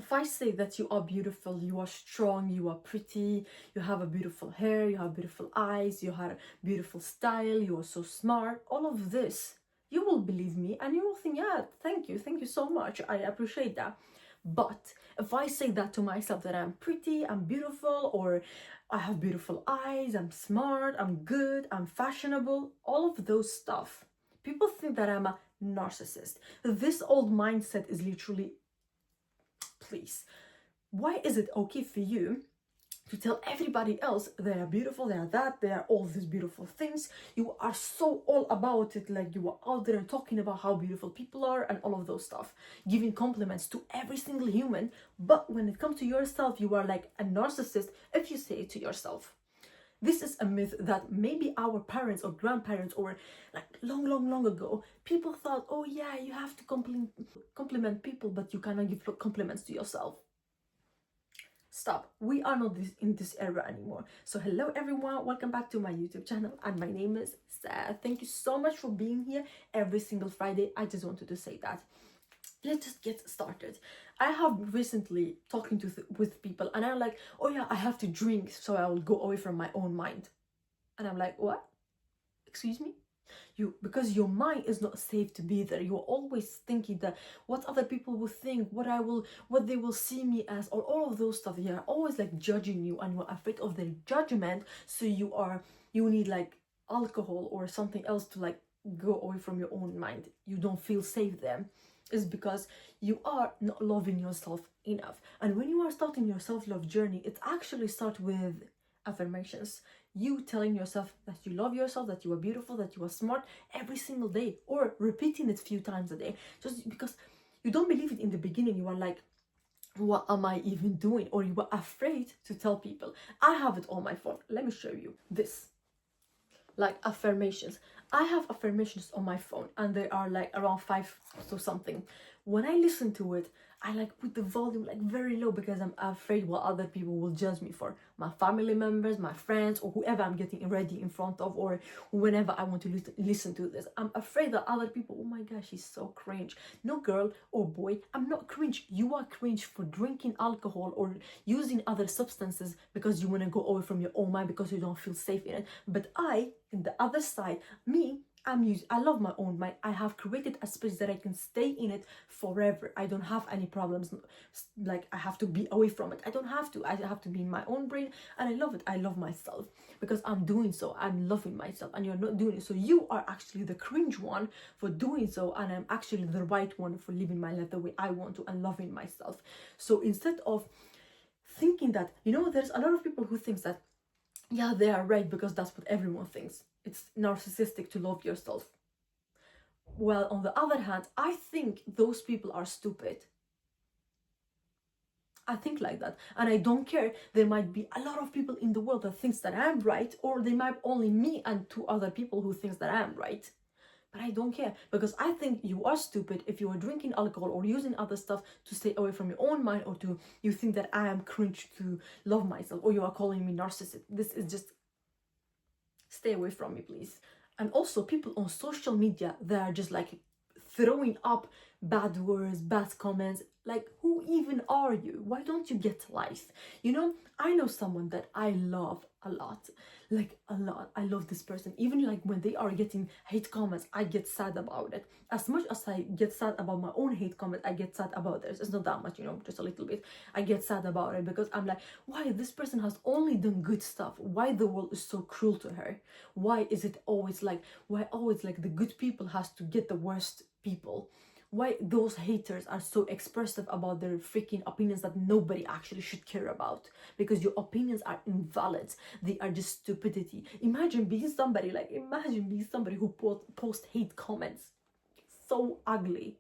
If I say that you are beautiful, you are strong, you are pretty, you have a beautiful hair, you have beautiful eyes, you have a beautiful style, you are so smart, all of this, you will believe me and you will think, yeah, thank you so much, I appreciate that. But if I say that to myself, that I'm pretty, I'm beautiful, or I have beautiful eyes, I'm smart, I'm good, I'm fashionable, all of those stuff, people think that I'm a narcissist. This old mindset is literally, please, why is it okay for you to tell everybody else they are beautiful, they are that, they are all these beautiful things? You are so all about it, like you are out there and talking about how beautiful people are and all of those stuff, giving compliments to every single human. But when it comes to yourself, you are like a narcissist if you say it to yourself. This is a myth that maybe our parents or grandparents or like long ago, people thought, oh yeah, you have to compliment people, but you cannot give compliments to yourself. Stop. We are not in this era anymore. So hello everyone, welcome back to my YouTube channel, and my name is Saia. Thank you so much for being here every single Friday. I just wanted to say that. Let's just get started. I have recently talking with people and I'm like, oh yeah, I have to drink so I will go away from my own mind. And I'm like, what? Excuse me? Because your mind is not safe to be there. You're always thinking that what other people will think, what they will see me as, or all of those stuff. They're always like judging you and you're afraid of their judgment. So you need like alcohol or something else to like go away from your own mind. You don't feel safe there. Is because you are not loving yourself enough. And when you are starting your self-love journey, it actually starts with affirmations. You telling yourself that you love yourself, that you are beautiful, that you are smart every single day, or repeating it a few times a day. Just because you don't believe it in the beginning, you are like, what am I even doing? Or you are afraid to tell people. I have it on my phone. Let me show you this. Like affirmations. I have affirmations on my phone and they are like around 5 or something. When I listen to it, I like put the volume like very low because I'm afraid what other people will judge me for. My family members, my friends, or whoever I'm getting ready in front of, or whenever I want to listen to this. I'm afraid that other people, oh my gosh, she's so cringe. No, girl or boy, I'm not cringe. You are cringe for drinking alcohol or using other substances because you want to go away from your own mind because you don't feel safe in it. But I, in the other side, me, I love my own mind. I have created a space that I can stay in it forever. I don't have any problems like I have to be away from it. I don't have to. I have to be in my own brain, and I love it. I love myself because I'm doing so. I'm loving myself, and you're not doing it. So you are actually the cringe one for doing so, and I'm actually the right one for living my life the way I want to and loving myself. So instead of thinking that, there's a lot of people who thinks that, yeah, they are right because that's what everyone thinks. It's narcissistic to love yourself. Well, on the other hand, I think those people are stupid. I think like that. And I don't care. There might be a lot of people in the world that thinks that I'm right, or there might only me and 2 other people who thinks that I'm right. But I don't care, because I think you are stupid if you are drinking alcohol or using other stuff to stay away from your own mind, or you think that I am cringe to love myself, or you are calling me narcissist. This is just, stay away from me, please. And also people on social media, they are just like throwing up bad words, bad comments. Like, who even are you? Why don't you get life? I know someone that I love a lot, like a lot. I love this person. Even like when they are getting hate comments, I get sad about it. As much as I get sad about my own hate comment, I get sad about theirs. It's not that much, just a little bit. I get sad about it because I'm like, why this person has only done good stuff? Why the world is so cruel to her? Why always the good people has to get the worst people? Why those haters are so expressive about their freaking opinions that nobody actually should care about? Because your opinions are invalid. They are just stupidity. Imagine being somebody who post hate comments. So ugly.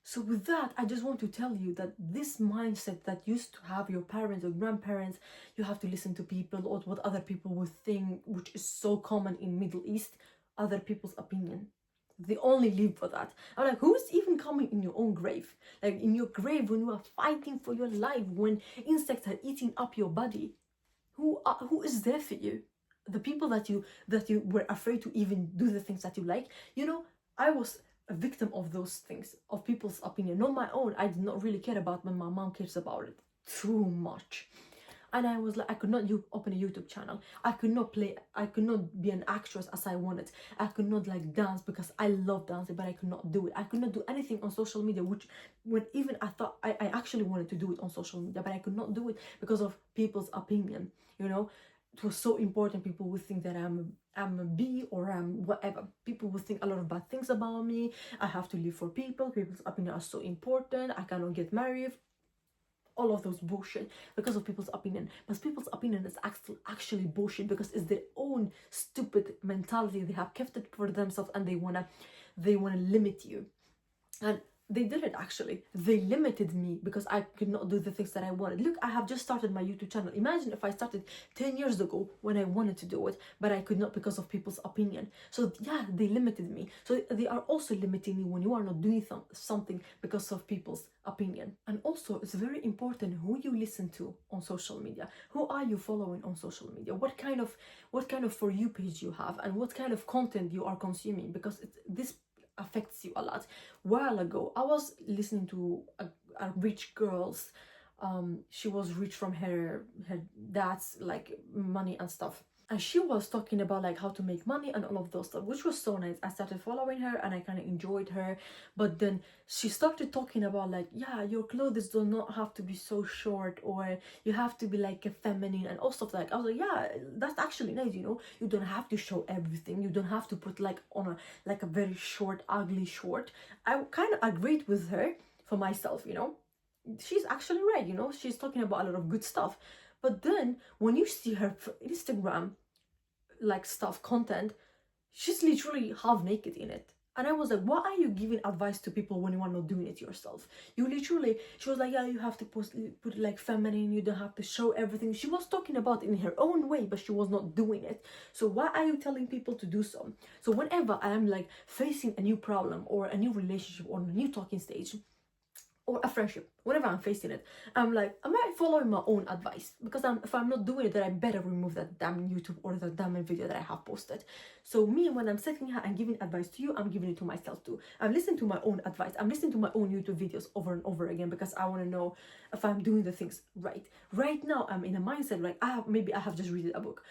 So with that, I just want to tell you that this mindset that used to have your parents or grandparents, you have to listen to people or what other people would think, which is so common in Middle East, other people's opinion. They only live for that. I'm like, who's even coming in your own grave? Like in your grave when you are fighting for your life, when insects are eating up your body. Who is there for you? The people that you were afraid to even do the things that you like. I was a victim of those things, of people's opinion, not my own. I did not really care about, but my mom cares about it too much. And I was like, I could not open a YouTube channel. I could not be an actress as I wanted. I could not like dance because I love dancing, but I could not do it. I could not do anything on social media, which when even I thought I actually wanted to do it on social media, but I could not do it because of people's opinion, you know. It was so important. People would think that I'm a B or I'm whatever. People would think a lot of bad things about me. I have to live for people. People's opinion are so important. I cannot get married. All of those bullshit because of people's opinion. But people's opinion is actually bullshit because it's their own stupid mentality. They have kept it for themselves and they wanna limit you. And they did it actually. They limited me because I could not do the things that I wanted. Look, I have just started my YouTube channel. Imagine if I started 10 years ago when I wanted to do it, but I could not because of people's opinion. So yeah, they limited me. So they are also limiting you when you are not doing something because of people's opinion. And also, it's very important who you listen to on social media. Who are you following on social media? What kind of For You page you have, and what kind of content you are consuming, because this affects you a lot. While ago, I was listening to a rich girl's she was rich from her dad's like money and stuff, and she was talking about like how to make money and all of those stuff, which was so nice. I started following her and I kind of enjoyed her. But then she started talking about like, yeah, your clothes do not have to be so short, or you have to be like a feminine and all stuff. Like I was like, yeah, that's actually nice, you know. You don't have to show everything. You don't have to put like on a very short ugly short. I kind of agreed with her for myself, you know. She's actually right, you know. She's talking about a lot of good stuff. But then when you see her Instagram like stuff content, she's literally half naked in it. And I was like, why are you giving advice to people when you are not doing it yourself? You literally, she was like, yeah, you have to put it like feminine, you don't have to show everything. She was talking about it in her own way, but she was not doing it. So why are you telling people to do so? So whenever I am like facing a new problem or a new relationship or a new talking stage, or a friendship, whenever I'm facing it, I'm like, am I following my own advice? Because if I'm not doing it, then I better remove that damn YouTube or the damn video that I have posted. So me, when I'm sitting here and giving advice to you, I'm giving it to myself too. I'm listening to my own advice. I'm listening to my own YouTube videos over and over again because I want to know if I'm doing the things right. Right now, I'm in a mindset like maybe I have just read a book,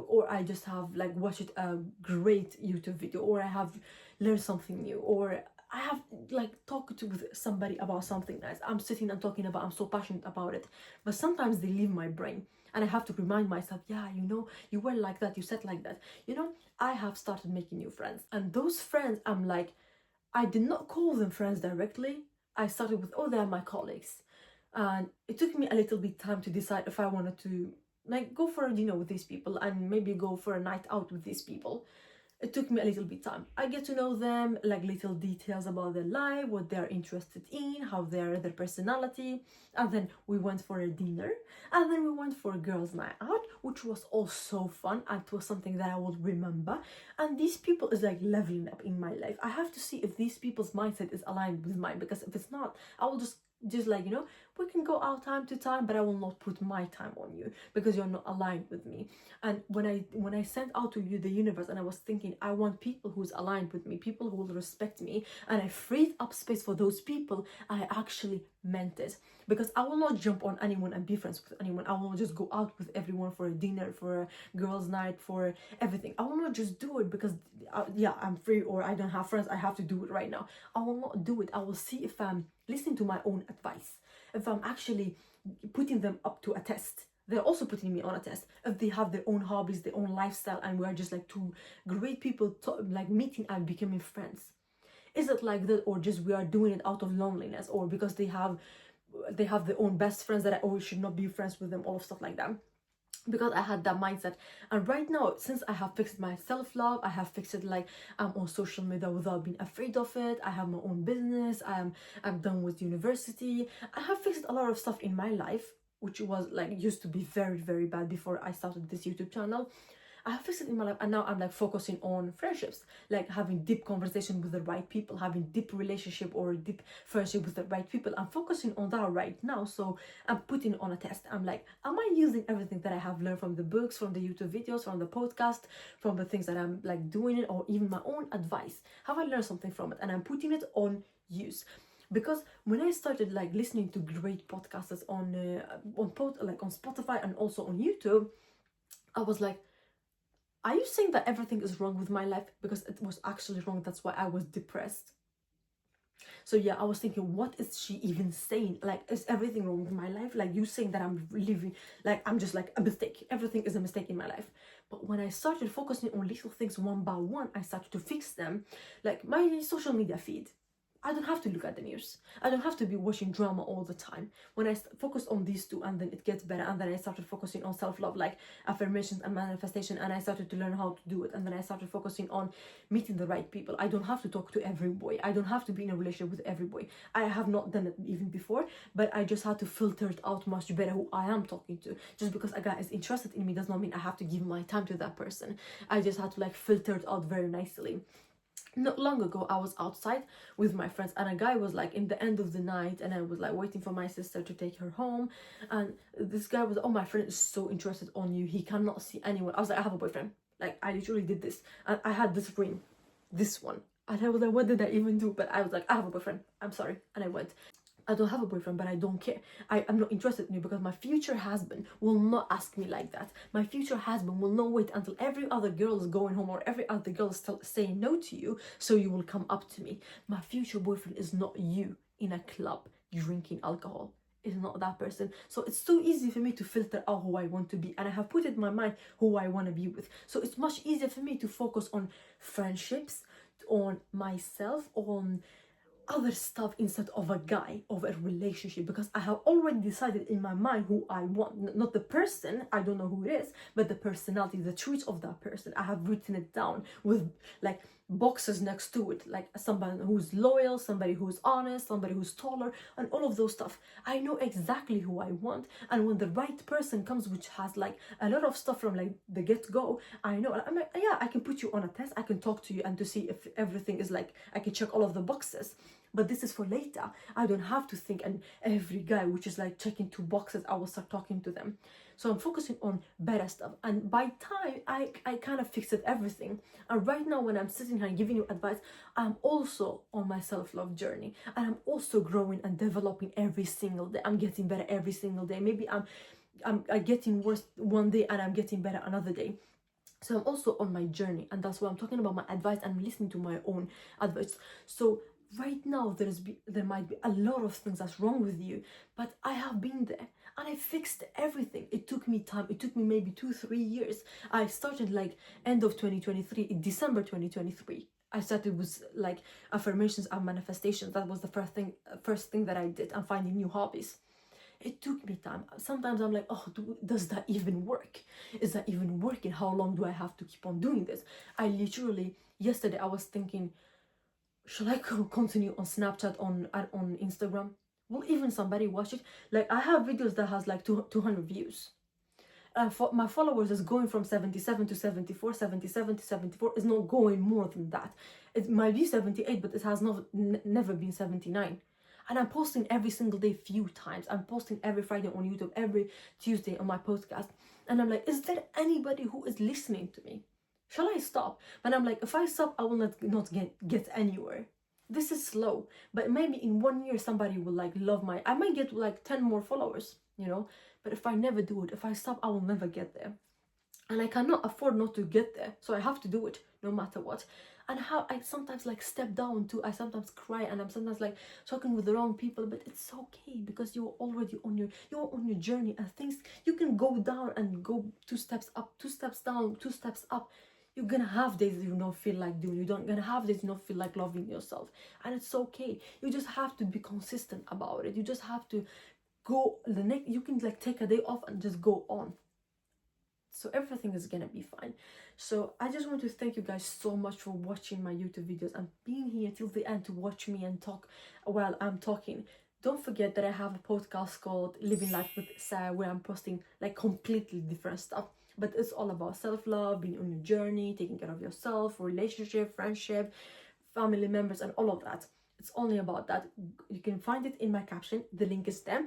or I just have like watched a great YouTube video, or I have learned something new, or I have like talked with somebody about something nice. I'm sitting and talking about, I'm so passionate about it. But sometimes they leave my brain and I have to remind myself, yeah, you know, you were like that, you said like that. You know, I have started making new friends. And those friends, I'm like, I did not call them friends directly. I started with, oh, they're my colleagues. And it took me a little bit time to decide if I wanted to like go for a dinner with these people and maybe go for a night out with these people. It took me a little bit time. I get to know them, like little details about their life, what they're interested in, how their personality. And then we went for a dinner. And then we went for a girls' night out, which was also fun. And it was something that I will remember. And these people is like leveling up in my life. I have to see if these people's mindset is aligned with mine. Because if it's not, I will just like, you know, we can go out time to time, but I will not put my time on you because you're not aligned with me. And when I sent out to you the universe, and I was thinking, I want people who's aligned with me, people who will respect me, and I freed up space for those people, I actually meant it. Because I will not jump on anyone and be friends with anyone. I will not just go out with everyone for a dinner, for a girls' night, for everything. I will not just do it because yeah, I'm free or I don't have friends, I have to do it right now. I will not do it. I will see if I'm listening to my own advice, if I'm actually putting them up to a test. They're also putting me on a test. If they have their own hobbies, their own lifestyle, and we're just like two great people like meeting and becoming friends. Is it like that, or just we are doing it out of loneliness, or because they have their own best friends that I always should not be friends with them, all of stuff like that? Because I had that mindset. And right now, since I have fixed my self-love, I have fixed it, like I'm on social media without being afraid of it, I have my own business, I'm done with university, I have fixed a lot of stuff in my life, which was like used to be very, very bad before I started this YouTube channel. I have fixed it in my life, and now I'm like focusing on friendships, like having deep conversation with the right people, having deep relationship or deep friendship with the right people. I'm focusing on that right now. So I'm putting it on a test. I'm like, am I using everything that I have learned from the books, from the YouTube videos, from the podcast, from the things that I'm like doing it, or even my own advice? Have I learned something from it? And I'm putting it on use. Because when I started like listening to great podcasters on Spotify and also on YouTube, I was like, are you saying that everything is wrong with my life? Because it was actually wrong. That's why I was depressed. So yeah, I was thinking, what is she even saying? Like, is everything wrong with my life? Like, you saying that I'm living, like, I'm just like a mistake. Everything is a mistake in my life. But when I started focusing on little things one by one, I started to fix them. Like my social media feed, I don't have to look at the news. I don't have to be watching drama all the time. When I focus on these two, and then it gets better, and then I started focusing on self-love, like affirmations and manifestation, and I started to learn how to do it, and then I started focusing on meeting the right people. I don't have to talk to every boy. I don't have to be in a relationship with every boy. I have not done it even before, but I just had to filter it out much better who I am talking to. Just because a guy is interested in me does not mean I have to give my time to that person. I just had to like filter it out very nicely. Not long ago, I was outside with my friends, and a guy was like in the end of the night, and I was like waiting for my sister to take her home, and this guy was, oh, my friend is so interested on you, he cannot see anyone. I was like, I have a boyfriend. Like, I literally did this, and I had this ring, this one, and I was like, what did I even do? But I was like, I have a boyfriend, I'm sorry, and I went. I don't have a boyfriend, but I don't care. I'm not interested in you, because my future husband will not ask me like that. My future husband will not wait until every other girl is going home or every other girl is still saying no to you, so you will come up to me. My future boyfriend is not you in a club drinking alcohol. It's not that person. So it's so easy for me to filter out who I want to be, and I have put in my mind who I want to be with. So it's much easier for me to focus on friendships, on myself, on other stuff instead of a guy, of a relationship, because I have already decided in my mind who I want. Not the person, I don't know who it is, but the personality, the traits of that person. I have written it down with like boxes next to it, like somebody who's loyal, somebody who's honest, somebody who's taller, and all of those stuff. I know exactly who I want, and when the right person comes, which has like a lot of stuff from like the get-go, I know. I'm like, yeah, I can put you on a test, I can talk to you and to see if everything is like, I can check all of the boxes. But this is for later. I don't have to think, and every guy which is like checking 2 boxes, I will start talking to them. So I'm focusing on better stuff, and by time I kind of fixed everything. And right now, when I'm sitting here and giving you advice, I'm also on my self-love journey, and I'm also growing and developing every single day. I'm getting better every single day. Maybe I'm getting worse one day and I'm getting better another day. So I'm also on my journey, and that's why I'm talking about my advice and listening to my own advice. So right now there might be a lot of things that's wrong with you, but I have been there and I fixed everything. It took me time. It took me maybe 2-3 years. I started like end of 2023, in December 2023. I started with like affirmations and manifestations. That was the first thing that I did, and finding new hobbies. It took me time. Sometimes I'm like, oh, does that even work? Is that even working? How long do I have to keep on doing this? I literally, yesterday I was thinking, should I continue on Snapchat, on Instagram? Will even somebody watch it? Like, I have videos that has like 200 views. For my followers is going from 77 to 74, 77 to 74. It's not going more than that. It might be 78, but it has never been 79. And I'm posting every single day, few times. I'm posting every Friday on YouTube, every Tuesday on my podcast. And I'm like, is there anybody who is listening to me? Shall I stop? But I'm like, if I stop, I will not get anywhere. This is slow. But maybe in 1 year, somebody will like love I might get like 10 more followers, you know? But if I never do it, if I stop, I will never get there. And I cannot afford not to get there. So I have to do it no matter what. And how I sometimes like step down too. I sometimes cry, and I'm sometimes like talking with the wrong people, but it's okay, because you're already on your journey, and things, you can go down and go 2 steps up, 2 steps down, 2 steps up. You're gonna have days you don't feel like doing. You're gonna have days you don't feel like loving yourself, and it's okay. You just have to be consistent about it. You just have to go you can like take a day off and just go on. So everything is gonna be fine. So I just want to thank you guys so much for watching my YouTube videos and being here till the end to watch me and talk while I'm talking. Don't forget that I have a podcast called Living Life with Saia, where I'm posting like completely different stuff. but it's all about self-love, being on your journey, taking care of yourself, relationship, friendship, family members, and all of that. It's only about that. You can find it in my caption, the link is there.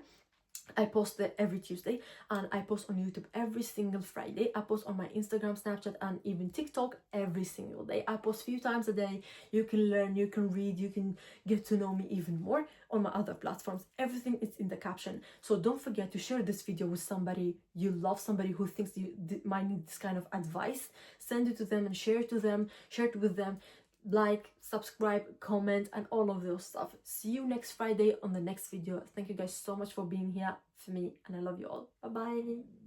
I post there every Tuesday, and I post on YouTube every single Friday. I post on my Instagram, Snapchat, and even TikTok every single day. I post few times a day. You can learn, you can read, you can get to know me even more on my other platforms. Everything is in the caption. So don't forget to share this video with somebody you love, somebody who thinks you might need this kind of advice. Send it to them and share it to them, share it with them. Like, subscribe, comment, and all of those stuff. See you next Friday on the next video. Thank you guys so much for being here for me, and I love you all. Bye bye.